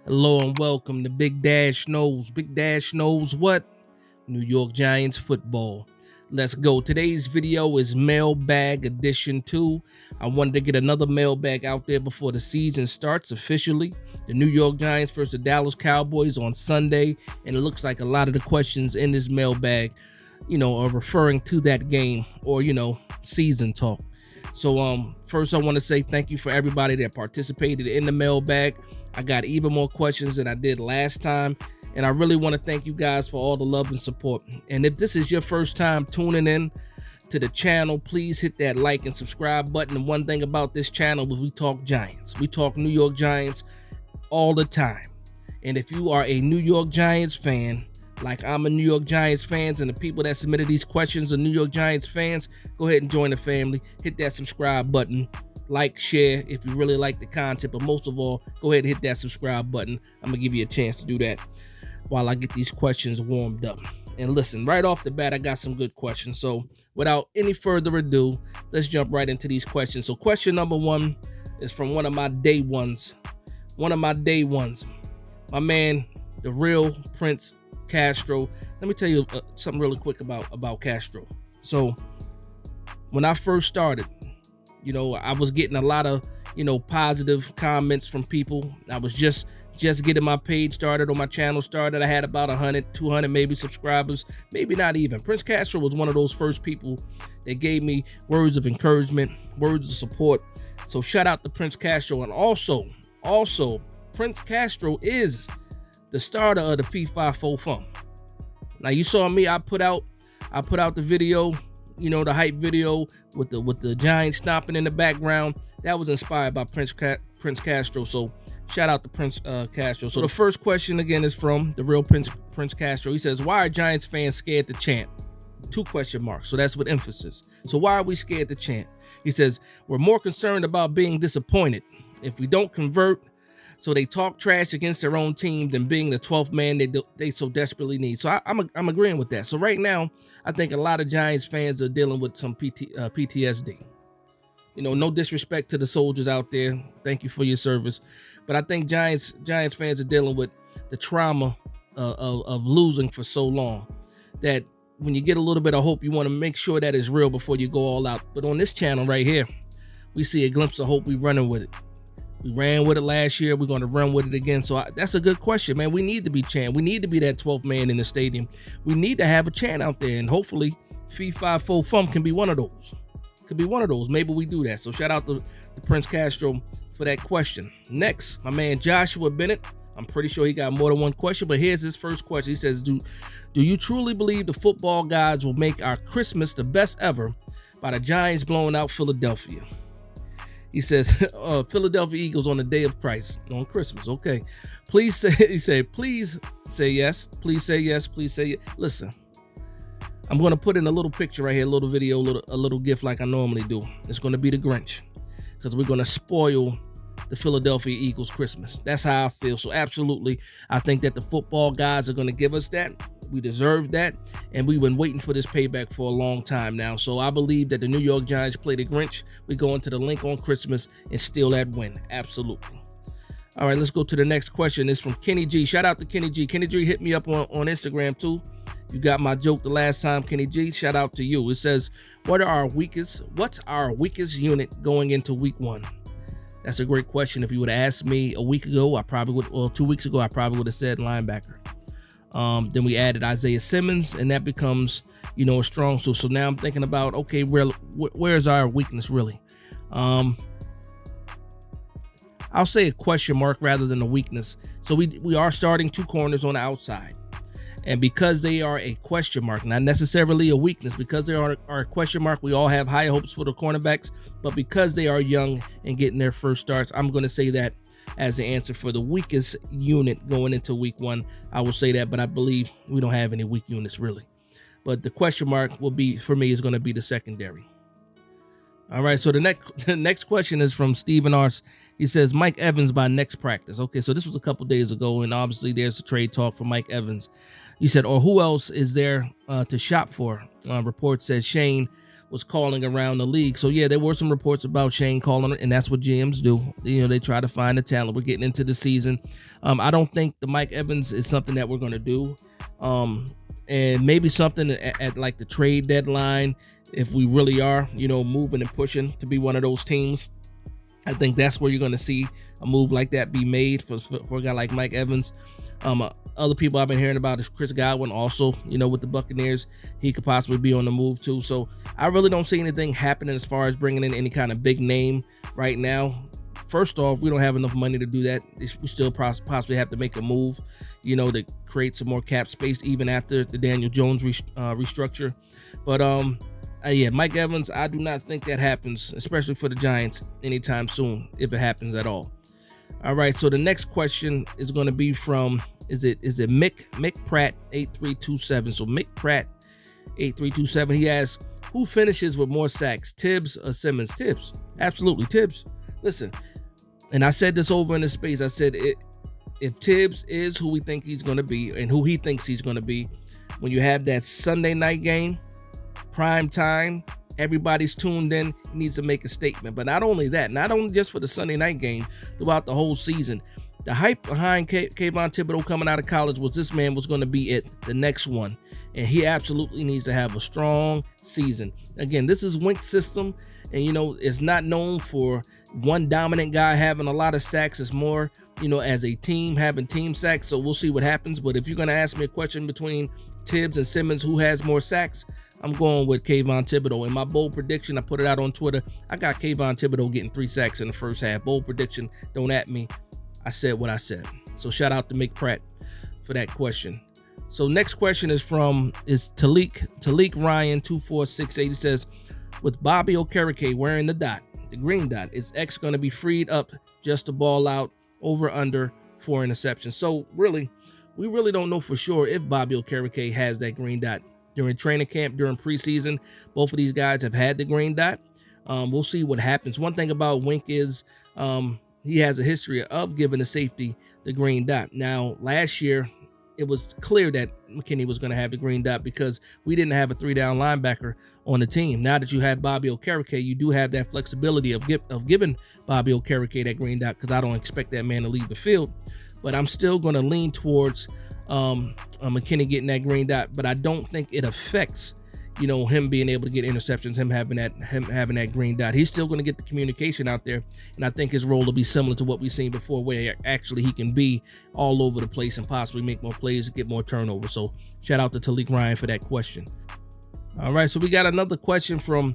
Hello and welcome to Big Dash Knows. Big Dash knows what? New York Giants football. Let's go. Today's video is Mailbag Edition 2. I wanted to get another mailbag out there before the season starts officially. The New York Giants versus the Dallas Cowboys on Sunday, and it looks like a lot of the questions in this mailbag, are referring to that game or, season talk. So first I want to say thank you for everybody that participated in the mailbag. I got even more questions than I did last time, and I really want to thank you guys for all the love and support. And if this is your first time tuning in to the channel, please hit that like and subscribe button. And one thing about this channel is we talk Giants. We talk New York Giants all the time. And if you are a New York Giants fan, like I'm a New York Giants fans, and the people that submitted these questions are New York Giants fans, go ahead and join the family. Hit that subscribe button. Like, share if you really like the content, but most of all, go ahead and hit that subscribe button. I'm gonna give you a chance to do that while I get these questions warmed up. And listen, right off the bat, I got some good questions. So without any further ado, let's jump right into these questions. So question number one is from one of my day ones. My man, the real Prince Castro. Let me tell you something really quick about Castro. So when I first started, I was getting a lot of, positive comments from people. I was just getting my page started, or my channel started. I had about 100, 200 maybe subscribers, maybe not even. Prince Castro was one of those first people that gave me words of encouragement, words of support. So shout out to Prince Castro. And also Prince Castro is the starter of the P54 Fund. Now you saw me, I put out the video, the hype video with the Giants stomping in the background. That was inspired by Prince Castro. So shout out to Prince Castro. So the first question again is from the real Prince Castro. He says, why are Giants fans scared to chant? 2 question marks. So that's with emphasis. So why are we scared to chant? He says, we're more concerned about being disappointed if we don't convert. So they talk trash against their own team than being the 12th man they so desperately need. So I'm agreeing with that. So right now, I think a lot of Giants fans are dealing with some PTSD. No disrespect to the soldiers out there. Thank you for your service. But I think Giants fans are dealing with the trauma of losing for so long that when you get a little bit of hope, you want to make sure that it's real before you go all out. But on this channel right here, we see a glimpse of hope. We're running with it. We ran with it last year. We're going to run with it again. So that's a good question, man. We need to be chanting. We need to be that 12th man in the stadium. We need to have a chant out there, and hopefully P54 Fum can be one of those. Could be one of those. Maybe we do that. So shout out to Prince Castro for that question. Next, my man Joshua Bennett. I'm pretty sure he got more than one question, but here's his first question. He says, do you truly believe the football gods will make our Christmas the best ever by the Giants blowing out Philadelphia? He says, Philadelphia Eagles on the day of Christ, on Christmas. Okay. Please say, he said, please say yes. Please say yes. Please say yes. Listen, I'm going to put in a little picture right here, a little video, a little gift like I normally do. It's going to be the Grinch, because we're going to spoil the Philadelphia Eagles Christmas. That's how I feel. So absolutely, I think that the football gods are going to give us that. We deserve that, and we've been waiting for this payback for a long time now. So I believe that the New York Giants play the Grinch. We go into the link on Christmas and steal that win. Absolutely. All right, let's go to the next question. It's from Kenny G. Shout out to Kenny G. Kenny G hit me up on Instagram too. You got my joke the last time, Kenny G. Shout out to you. It says, what's our weakest unit going into week 1? That's a great question. If you would have asked me a week ago, I probably would, or 2 weeks ago, I probably would have said linebacker. Then we added Isaiah Simmons, and that becomes, a strong suit. So now I'm thinking about, okay, where's our weakness really? I'll say a question mark rather than a weakness. So we are starting 2 corners on the outside. And because they are a question mark, not necessarily a weakness, because they are a question mark, we all have high hopes for the cornerbacks. But because they are young and getting their first starts, I'm going to say that as the answer for the weakest unit going into week 1. I will say that, but I believe we don't have any weak units really. But the question mark will be, for me, is going to be the secondary. All right, so the next question is from Steven Arts. He says, Mike Evans by next practice. Okay, so this was a couple days ago, and obviously there's a trade talk for Mike Evans. He said, or who else is there to shop for? Report says Shane was calling around the league. So yeah, there were some reports about Shane calling, and that's what GMs do. They try to find the talent. We're getting into the season. I don't think the Mike Evans is something that we're going to do. And maybe something at like the trade deadline, if we really are, moving and pushing to be one of those teams. I think that's where you're going to see a move like that be made for a guy like Mike Evans. Other people I've been hearing about is Chris Godwin also, with the Buccaneers. He could possibly be on the move too. So I really don't see anything happening as far as bringing in any kind of big name right now. First off, we don't have enough money to do that. We still possibly have to make a move, to create some more cap space even after the Daniel Jones restructure. But yeah, Mike Evans, I do not think that happens, especially for the Giants anytime soon, if it happens at all. All right, so the next question is going to be from, is it Mick Pratt 8327. So Mick Pratt 8327, he asks, who finishes with more sacks, Tibbs or Simmons? Tibbs, absolutely Tibbs. Listen, and I said this over in the space. I said if Tibbs is who we think he's going to be and who he thinks he's going to be, when you have that Sunday night game, prime time, everybody's tuned in, he needs to make a statement. But not only that, not only just for the Sunday night game, throughout the whole season. The hype behind Kayvon Thibodeaux coming out of college was this man was going to be it, the next one. And he absolutely needs to have a strong season. Again, this is Wink's system, and it's not known for one dominant guy having a lot of sacks. It's more, as a team having team sacks. So we'll see what happens. But if you're going to ask me a question between Tibbs and Simmons, who has more sacks, I'm going with Kayvon Thibodeaux. In my bold prediction, I put it out on Twitter. I got Kayvon Thibodeaux getting 3 sacks in the first half. Bold prediction. Don't at me. I said what I said. So shout out to Mick Pratt for that question. So next question is Talik Ryan 2468. He says, with Bobby Okereke wearing the green dot, is X going to be freed up just to ball out, over under 4 interceptions? So really, we really don't know for sure if Bobby Okereke has that green dot. During training camp, during preseason, both of these guys have had the green dot. We'll see what happens. One thing about Wink is he has a history of giving the safety the green dot. Now, last year, it was clear that McKinney was going to have the green dot because we didn't have a 3-down linebacker on the team. Now that you have Bobby Okereke, you do have that flexibility of giving Bobby Okereke that green dot, because I don't expect that man to leave the field. But I'm still going to lean towards McKinney getting that green dot, but I don't think it affects him being able to get interceptions, him having that green dot. He's still going to get the communication out there, and I think his role will be similar to what we've seen before, where actually he can be all over the place and possibly make more plays, get more turnovers. So shout out to Talik Ryan for that question. All right, so we got another question from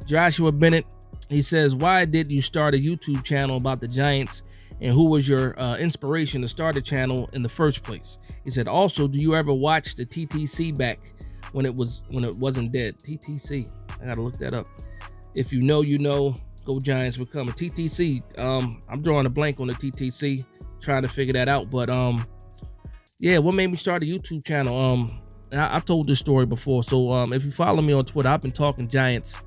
Joshua Bennett. He says, why did you start a YouTube channel about the Giants, and who was your inspiration to start a channel in the first place? He said, also, do you ever watch the TTC back when it wasn't dead? TTC, I gotta look that up. If you know, go Giants. We're coming. TTC, I'm drawing a blank on the TTC, trying to figure that out. But yeah, what made me start a YouTube channel? I've told this story before. So if you follow me on Twitter, I've been talking Giants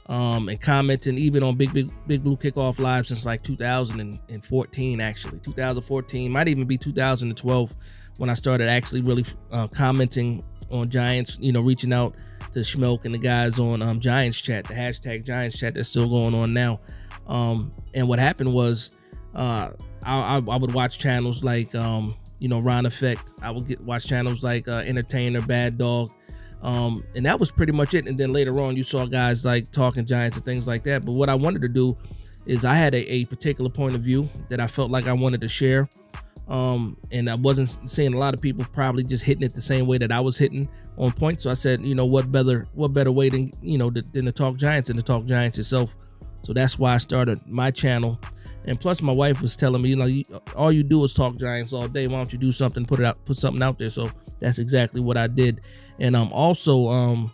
and commenting even on Big Blue Kickoff Live since like 2014, actually 2014, might even be 2012 when I started actually really commenting on Giants, reaching out to Schmelk and the guys on Giants Chat, the hashtag Giants Chat that's still going on now. And what happened was I would watch channels like Ron Effect. I would watch channels like Entertainer, Bad Dog, and that was pretty much it. And then later on, you saw guys like Talking Giants and things like that. But what I wanted to do is I had a particular point of view that I felt like I wanted to share. And I wasn't seeing a lot of people probably just hitting it the same way that I was hitting on point. So I said, what better way than to talk Giants and to talk Giants itself. So that's why I started my channel. And plus, my wife was telling me, all you do is talk Giants all day. Why don't you do something, put something out there? So that's exactly what I did. And also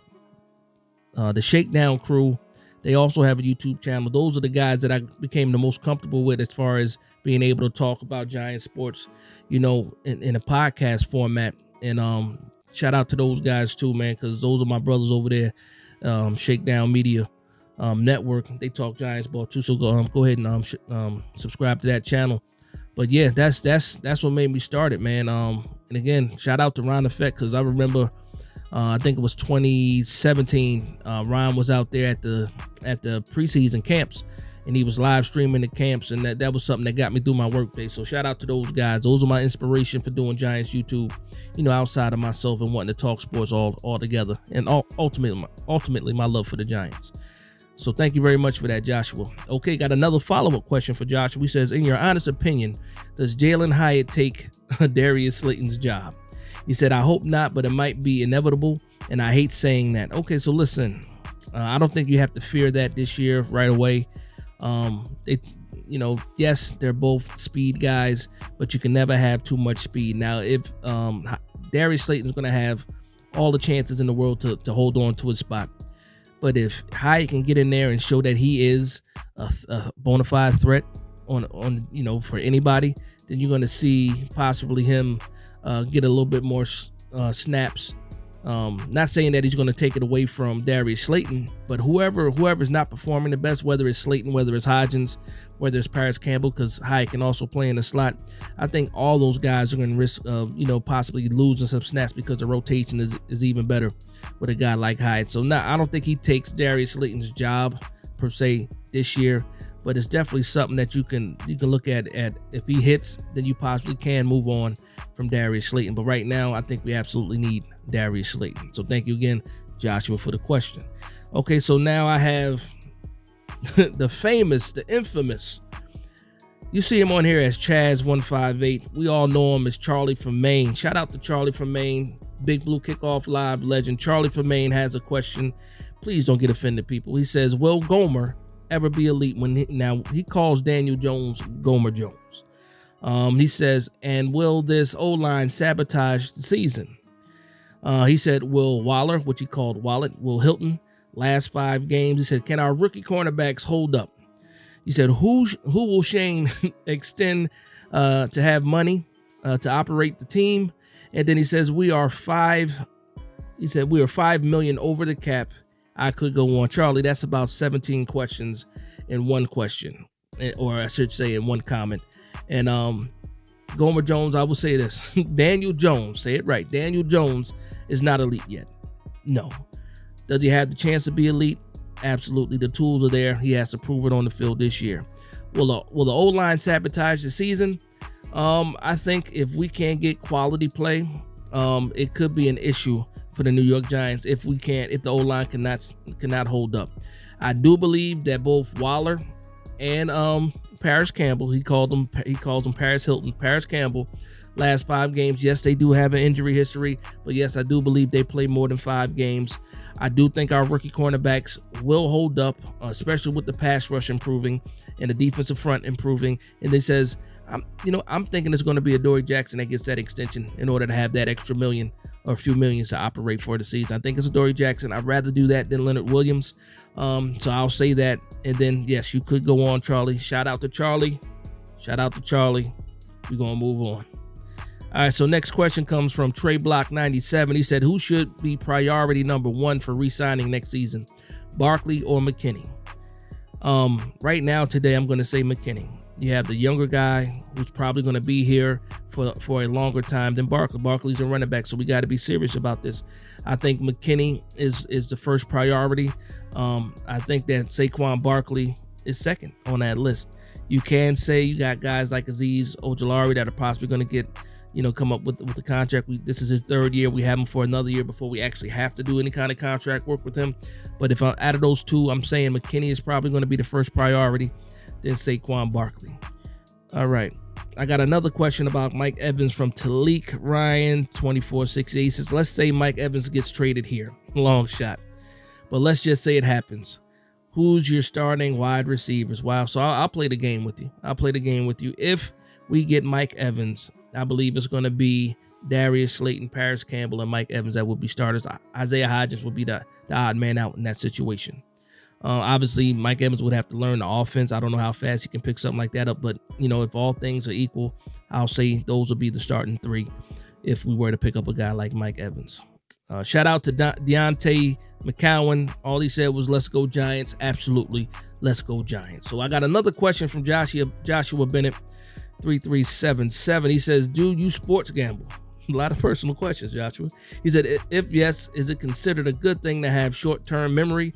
the Shakedown crew, they also have a YouTube channel. Those are the guys that I became the most comfortable with as far as being able to talk about Giant sports, in a podcast format. And shout out to those guys too, man, because those are my brothers over there, Shakedown Media Network. They talk Giants ball too, so go ahead and subscribe to that channel. But yeah, that's what made me start it, man. And again, shout out to Ron Effect, because I remember I think it was 2017. Ryan was out there at the preseason camps, and he was live streaming the camps, and that was something that got me through my workday. So shout out to those guys. Those are my inspiration for doing Giants YouTube, outside of myself and wanting to talk sports all together, and ultimately my love for the Giants. So thank you very much for that, Joshua. Okay, got another follow-up question for Joshua. He says, in your honest opinion, does Jalen Hyatt take Darius Slayton's job? He said, I hope not, but it might be inevitable, and I hate saying that. Okay, so listen, I don't think you have to fear that this year right away. Yes, they're both speed guys, but you can never have too much speed. Now, if Darius Slayton's going to have all the chances in the world to hold on to his spot, but if Hyatt can get in there and show that he is a bona fide threat on for anybody, then you're going to see possibly him get a little bit more snaps. Not saying that he's going to take it away from Darius Slayton, but whoever's not performing the best, whether it's Slayton, whether it's Hodgins, whether it's Paris Campbell, because Hyatt can also play in the slot, I think all those guys are going to risk possibly losing some snaps because the rotation is even better with a guy like Hyatt. So I don't think he takes Darius Slayton's job per se this year, but it's definitely something that you can look at if he hits, then you possibly can move on from Darius Slayton. But right now, I think we absolutely need Darius Slayton. So thank you again, Joshua, for the question. Okay, so now I have the infamous, you see him on here as Chaz158. We all know him as Charlie from Maine. Shout out to Charlie from Maine, Big Blue Kickoff Live legend. Charlie from Maine has a question. Please don't get offended, people. He says, will Gomer ever be elite? Now he calls Daniel Jones Gomer Jones. He says, and will this O-line sabotage the season? He said, will Waller, which he called Wallet, will Hilton last 5 games? He said, can our rookie cornerbacks hold up? He said, who will Shane extend to have money to operate the team? And then he says, we are $5 million over the cap. I could go on. Charlie, that's about 17 questions in one question, or I should say in one comment. And Gomer Jones, I will say this. Daniel Jones, say it right. Daniel Jones is not elite yet. No. Does he have the chance to be elite? Absolutely. The tools are there. He has to prove it on the field this year. Will the O-line sabotage the season? I think if we can't get quality play, it could be an issue for the New York Giants if the O-line cannot hold up. I do believe that both Waller and Paris Campbell, he calls them Paris Hilton, Paris Campbell, last 5 games. Yes, they do have an injury history, but yes, I do believe they play more than 5 games. I do think our rookie cornerbacks will hold up, especially with the pass rush improving and the defensive front improving. And they says, I'm thinking it's going to be Adoree Jackson that gets that extension in order to have that extra million or a few millions to operate for the season. I think it's Adoree Jackson. I'd rather do that than Leonard Williams. So I'll say that. And then, yes, you could go on, Charlie. Shout out to Charlie. We're going to move on. All right, so next question comes from Trey Block 97. He said, who should be priority number 1 for re-signing next season, Barkley or McKinney? Right now, today, I'm going to say McKinney. You have the younger guy who's probably going to be here for a longer time than Barkley. Barkley's a running back, so we got to be serious about this. I think McKinney is the first priority. I think that Saquon Barkley is second on that list. You can say you got guys like Azeez Ojulari that are possibly going to get, come up with the contract. This is his 3rd year. We have him for another year before we actually have to do any kind of contract work with him. But if out of those 2, I'm saying McKinney is probably going to be the first priority, then Saquon Barkley. All right. I got another question about Mike Evans from Talik Ryan 2468. He says, let's say Mike Evans gets traded here. Long shot. But let's just say it happens. Who's your starting wide receivers? Wow. So I'll play the game with you. If we get Mike Evans, I believe it's going to be Darius Slayton, Paris Campbell, and Mike Evans that will be starters. Isaiah Hodgins will be the odd man out in that situation. Obviously, Mike Evans would have to learn the offense. I don't know how fast he can pick something like that up, but, if all things are equal, I'll say those will be the starting 3 if we were to pick up a guy like Mike Evans. Shout out to Deontay McCowan. All he said was, let's go Giants. Absolutely, let's go Giants. So I got another question from Joshua Bennett, 3377. He says, do you sports gamble? A lot of personal questions, Joshua. He said, if yes, is it considered a good thing to have short-term memory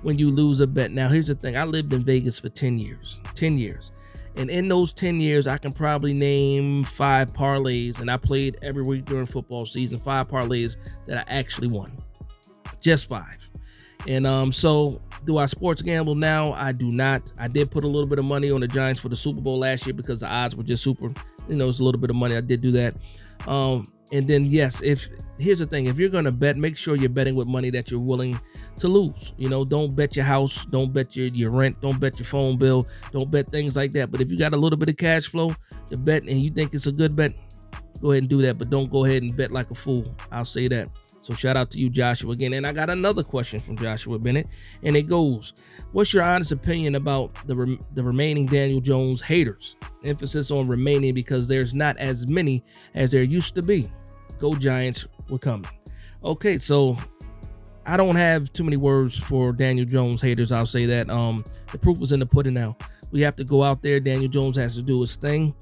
when you lose a bet? Now, here's the thing. I lived in Vegas for 10 years. 10 years. And in those 10 years, I can probably name 5 parlays, and I played every week during football season, 5 parlays that I actually won. Just 5. And so do I sports gamble now? I do not. I did put a little bit of money on the Giants for the Super Bowl last year because the odds were just super. It's a little bit of money. I did do that. And then, yes, here's the thing. If you're going to bet, make sure you're betting with money that you're willing to lose. Don't bet your house. Don't bet your rent. Don't bet your phone bill. Don't bet things like that. But if you got a little bit of cash flow to bet and you think it's a good bet, go ahead and do that. But don't go ahead and bet like a fool. I'll say that. So shout out to you, Joshua, again. And I got another question from Joshua Bennett, and it goes, what's your honest opinion about the remaining Daniel Jones haters? Emphasis on remaining because there's not as many as there used to be. Go Giants, we're coming. Okay, so I don't have too many words for Daniel Jones haters. I'll say that. The proof is in the pudding now. We have to go out there. Daniel Jones has to do his thing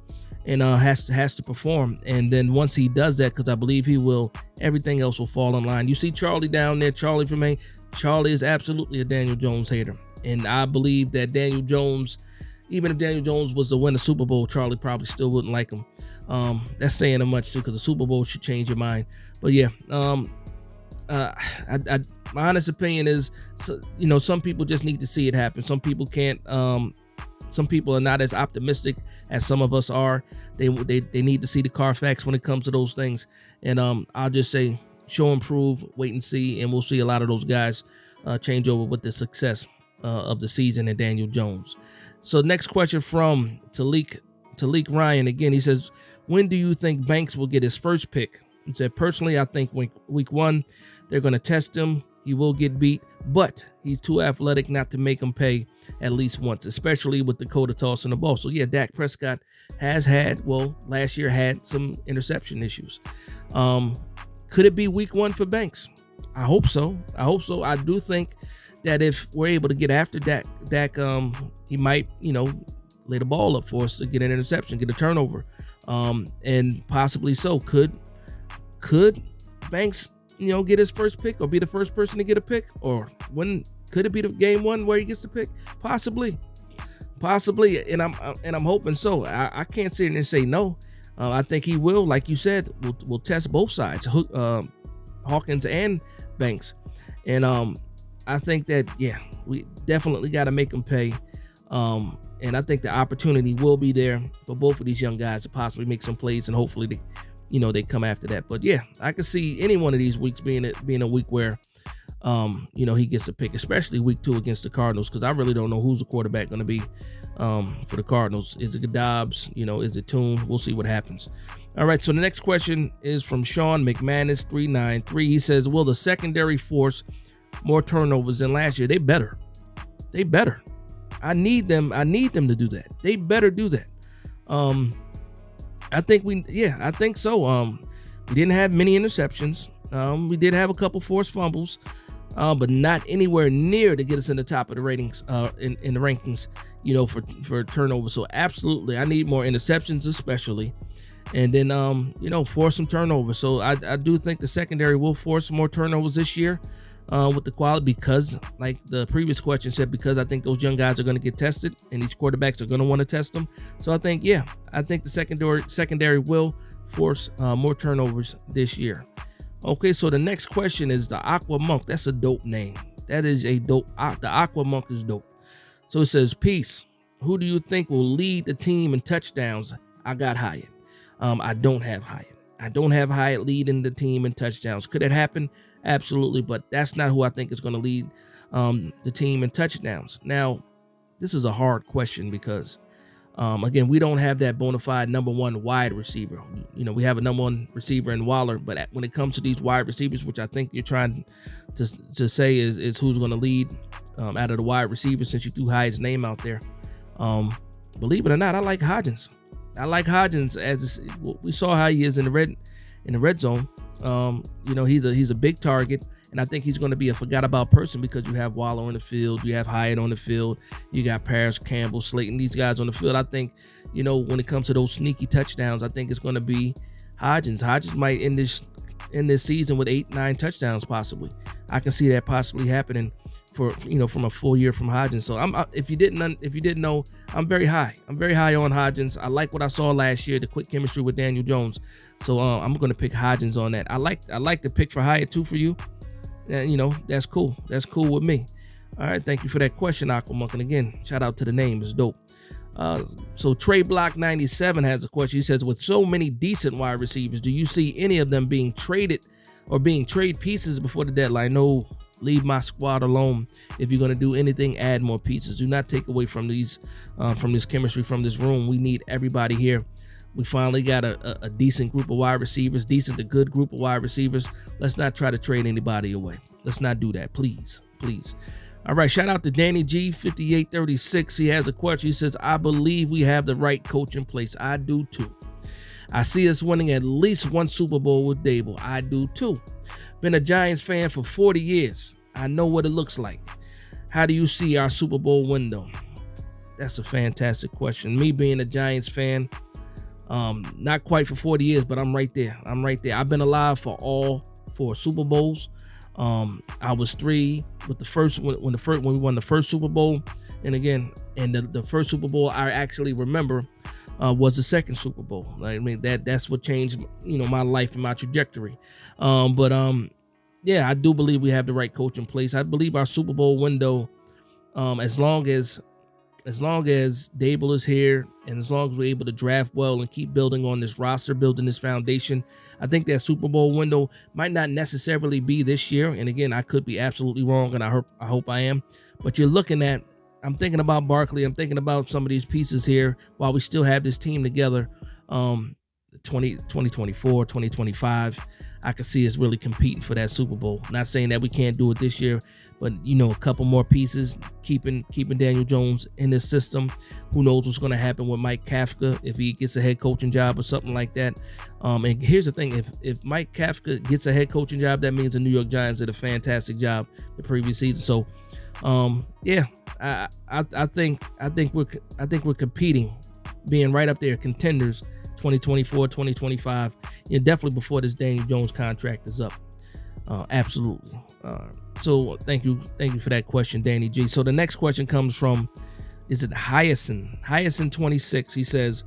and has to perform. And then once he does that, because I believe he will, everything else will fall in line. You see Charlie down there, Charlie from Maine. Charlie is absolutely a Daniel Jones hater. And I believe that Daniel Jones, even if Daniel Jones was to win a Super Bowl, Charlie probably still wouldn't like him. That's saying much too, because the Super Bowl should change your mind. But yeah, my honest opinion is, some people just need to see it happen. Some people can't. Some people are not as optimistic as some of us are. They need to see the Carfax when it comes to those things. And I'll just say, show and prove, wait and see, and we'll see a lot of those guys change over with the success of the season and Daniel Jones. So next question from Talik Ryan. Again, he says, when do you think Banks will get his first pick? He said, personally, I think week 1, they're going to test him. He will get beat, but he's too athletic not to make him pay at least once, especially with Dakota tossing the ball. So yeah, Dak Prescott last year had some interception issues. Could it be week 1 for Banks? I hope so. I do think that if we're able to get after Dak, he might, lay the ball up for us to get an interception, get a turnover, and possibly so. Could Banks, get his first pick or be the first person to get a pick? Or could it be the game 1 where he gets the pick? Possibly, and I'm hoping so. I can't sit here and say no. I think he will, like you said, we'll test both sides, Hawkins and Banks, and I think that we definitely got to make him pay. And I think the opportunity will be there for both of these young guys to possibly make some plays, and hopefully they come after that. But yeah, I can see any one of these weeks being a week where he gets a pick, especially week 2 against the Cardinals, because I really don't know who's the quarterback going to be for the Cardinals. Is it Dobbs? Is it Toon? We'll see what happens. All right, so the next question is from Sean McManus 393. He says, will the secondary force more turnovers than last year? They better. I need them to do that. They better do that. I think so. We didn't have many interceptions. We did have a couple forced fumbles, but not anywhere near to get us in the top of the ratings, in the rankings, for turnovers. So absolutely, I need more interceptions, especially, and then force some turnovers. So I do think the secondary will force more turnovers this year. With the quality, because like the previous question said, because I think those young guys are going to get tested and these quarterbacks are going to want to test them. So I think the secondary will force more turnovers this year. Okay, so the next question is the Aqua Monk. That's a dope name. That is a dope. The Aqua Monk is dope. So it says, peace. Who do you think will lead the team in touchdowns? I got Hyatt. I don't have Hyatt. I don't have Hyatt leading the team in touchdowns. Could it happen? Absolutely, but that's not who I think is going to lead the team in touchdowns. Now, this is a hard question because, again, we don't have that bona fide number 1 wide receiver. We have a number 1 receiver in Waller, but when it comes to these wide receivers, which I think you're trying to say is who's going to lead out of the wide receivers, since you threw Hyatt's name out there. Believe it or not, I like Hodgins. As we saw how he is in the red zone. He's a big target, and I think he's going to be a forgot about person because you have Waller on the field, you have Hyatt on the field, you got Paris, Campbell, Slayton, these guys on the field. I think, when it comes to those sneaky touchdowns, I think it's going to be Hodgins might end this season with 8-9 touchdowns possibly. I can see that possibly happening for from a full year from Hodgins. So if you didn't know, I'm very high. I'm very high on Hodgins. I like what I saw last year, the quick chemistry with Daniel Jones. So I'm going to pick Hodgins on that. I like the pick for Hyatt too for you. That's cool. That's cool with me. All right, thank you for that question, Aquamonk. And again, shout out to the name, it's dope. So Trey Block 97 has a question. He says, with so many decent wide receivers, do you see any of them being traded or being trade pieces before the deadline? No, leave my squad alone. If you're going to do anything, add more pieces. Do not take away from these, from this chemistry, from this room. We need everybody here. We finally got a decent group of wide receivers, decent to good group of wide receivers. Let's not try to trade anybody away. Let's not do that, please, please. All right, shout out to Danny G 5836. He has a question. He says, I believe we have the right coach in place. I do too. I see us winning at least one Super Bowl with Dable. I do too. Been a Giants fan for 40 years. I know what it looks like. How do you see our Super Bowl window? That's a fantastic question. Me being a Giants fan, not quite for 40 years, but I'm right there. I'm right there. I've been alive for all 4 Super Bowls. I was 3 with the first when we won the first Super Bowl, and again, and the first Super Bowl I actually remember was the second Super Bowl. I mean, that's what changed my life and my trajectory. Yeah, I do believe we have the right coach in place. I believe our Super Bowl window, as long as Dable is here, and as long as we're able to draft well and keep building on this roster, building this foundation, I think that Super Bowl window might not necessarily be this year. And again, I could be absolutely wrong, and I hope I am. But you're looking at, I'm thinking about Barkley. I'm thinking about some of these pieces here while we still have this team together. 2024, 2025. I could see us really competing for that Super Bowl. Not saying that we can't do it this year, but a couple more pieces, keeping Daniel Jones in this system. Who knows what's going to happen with Mike Kafka if he gets a head coaching job or something like that. And here's the thing: if Mike Kafka gets a head coaching job, that means the New York Giants did a fantastic job the previous season. So, yeah, I think we're competing, being right up there, contenders. 2024, 2025, definitely before this Daniel Jones contract is up. Absolutely. So thank you for that question, Danny G. So the next question comes from, is it Hyacinth 26? He says,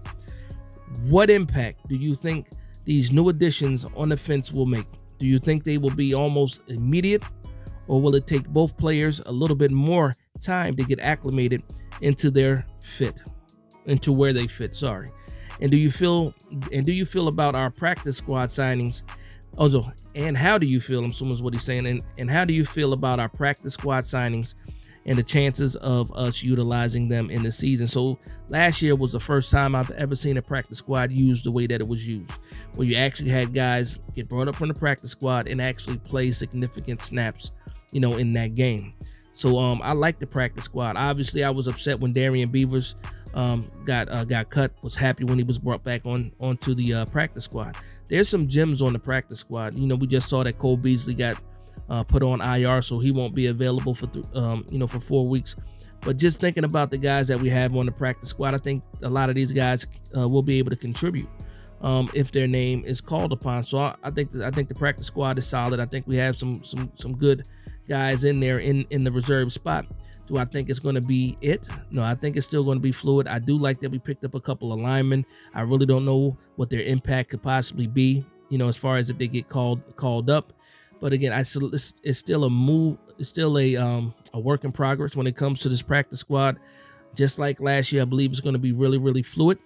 what impact do you think these new additions on the fence will make? Do you think they will be almost immediate, or will it take both players a little bit more time to get acclimated into where they fit? Sorry. And do you feel about our practice squad signings? Also, and how do you feel? I'm assuming is what he's saying. And how do you feel about our practice squad signings and the chances of us utilizing them in the season? So last year was the first time I've ever seen a practice squad used the way that it was used, where you actually had guys get brought up from the practice squad and actually play significant snaps, in that game. So I like the practice squad. Obviously, I was upset when Darian Beavers got cut. Was happy when he was brought back onto the practice squad. There's some gems on the practice squad. We just saw that Cole Beasley got put on IR, so he won't be available for for 4 weeks. But just thinking about the guys that we have on the practice squad, I think a lot of these guys will be able to contribute if their name is called upon. So I think the practice squad is solid. I think we have some good guys in there in the reserve spot. Do I think it's going to be it? No, I think it's still going to be fluid. I do like that we picked up a couple of linemen. I really don't know what their impact could possibly be, as far as if they get called up. But again, it's still a move. It's still a work in progress when it comes to this practice squad. Just like last year, I believe it's going to be really, really fluid.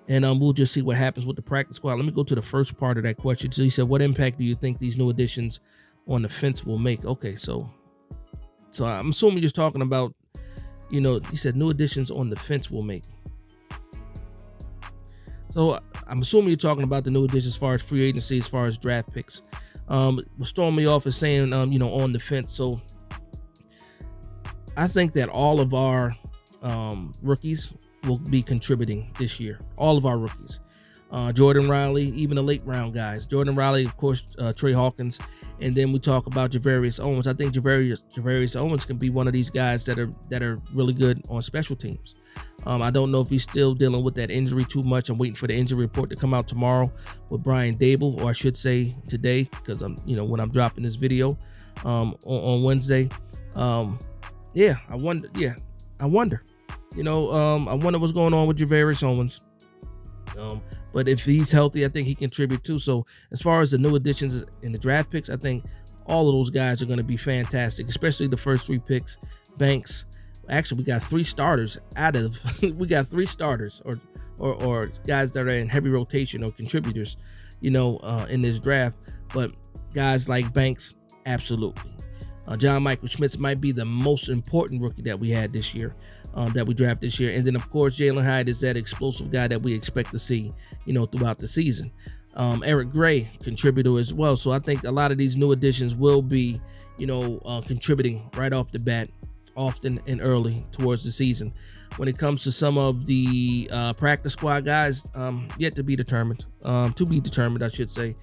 And we'll just see what happens with the practice squad. Let me go to the first part of that question. So he said, what impact do you think these new additions on the fence will make? Okay, so I'm assuming you're talking about, he said new additions on the fence will make. So I'm assuming you're talking about the new additions as far as free agency, as far as draft picks. What throwing me off is saying, on the fence. So I think that all of our rookies will be contributing this year. All of our rookies. Jordan Riley, even the late round guys. Jordan Riley, of course, Trey Hawkins, and then we talk about Javarius Owens. I think Javarius Owens can be one of these guys that are really good on special teams. I don't know if he's still dealing with that injury too much. I'm waiting for the injury report to come out tomorrow with Brian Dable, or I should say today, because I'm, when I'm dropping this video on Wednesday. Yeah, I wonder. I wonder what's going on with Javarius Owens. But if he's healthy, I think he contribute too. So as far as the new additions in the draft picks, I think all of those guys are going to be fantastic, especially the first 3 picks. Banks, actually, we got 3 starters out of we got 3 starters or guys that are in heavy rotation or contributors, in this draft. But guys like Banks, absolutely. John Michael Schmitz might be the most important rookie that we had this year, that we drafted this year. And then, of course, Jalen Hyatt is that explosive guy that we expect to see, throughout the season. Eric Gray, contributor as well. So I think a lot of these new additions will be, contributing right off the bat, often and early towards the season. When it comes to some of the practice squad guys, yet to be determined, I should say.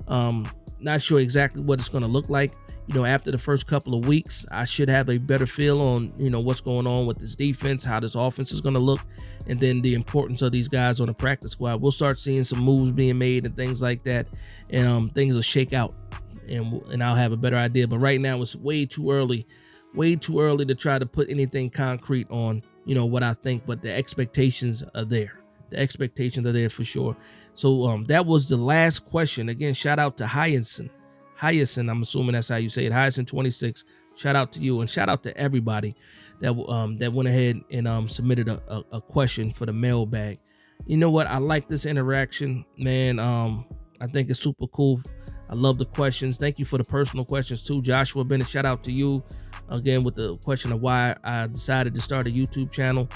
Not sure exactly what it's going to look like. After the first couple of weeks, I should have a better feel on, what's going on with this defense, how this offense is going to look, and then the importance of these guys on the practice squad. We'll start seeing some moves being made and things like that, and things will shake out, and I'll have a better idea. But right now, it's way too early to try to put anything concrete on, what I think. But the expectations are there. The expectations are there for sure. So that was the last question. Again, shout out to Hyatt. I'm assuming that's how you say it. Hyatt 26. Shout out to you, and shout out to everybody that went ahead and submitted a question for the mailbag. You know what? I like this interaction, man. I think it's super cool. I love the questions. Thank you for the personal questions too, Joshua Bennett. Shout out to you again with the question of why I decided to start a YouTube channel.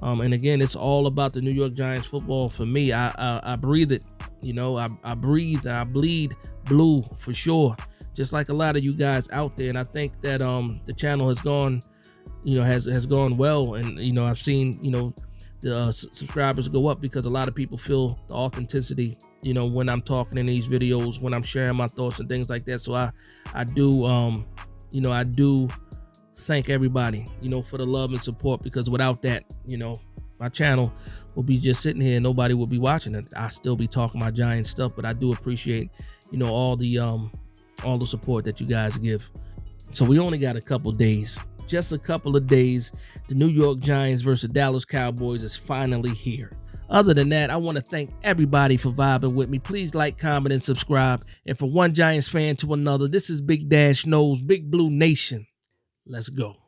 And again, it's all about the New York Giants football for me. I breathe it. I breathe, I bleed blue for sure, just like a lot of you guys out there. And I think that the channel has gone, has gone well. And I've seen the subscribers go up because a lot of people feel the authenticity, when I'm talking in these videos, when I'm sharing my thoughts and things like that. So I do thank everybody, for the love and support, because without that, my channel will be just sitting here and nobody will be watching it. I still be talking my Giant stuff, but I do appreciate, all the support that you guys give. So we only got a couple days, just a couple of days. The New York Giants versus Dallas Cowboys is finally here. Other than that, I want to thank everybody for vibing with me. Please like, comment, and subscribe. And from one Giants fan to another, this is Big Dash Knows, Big Blue Nation. Let's go.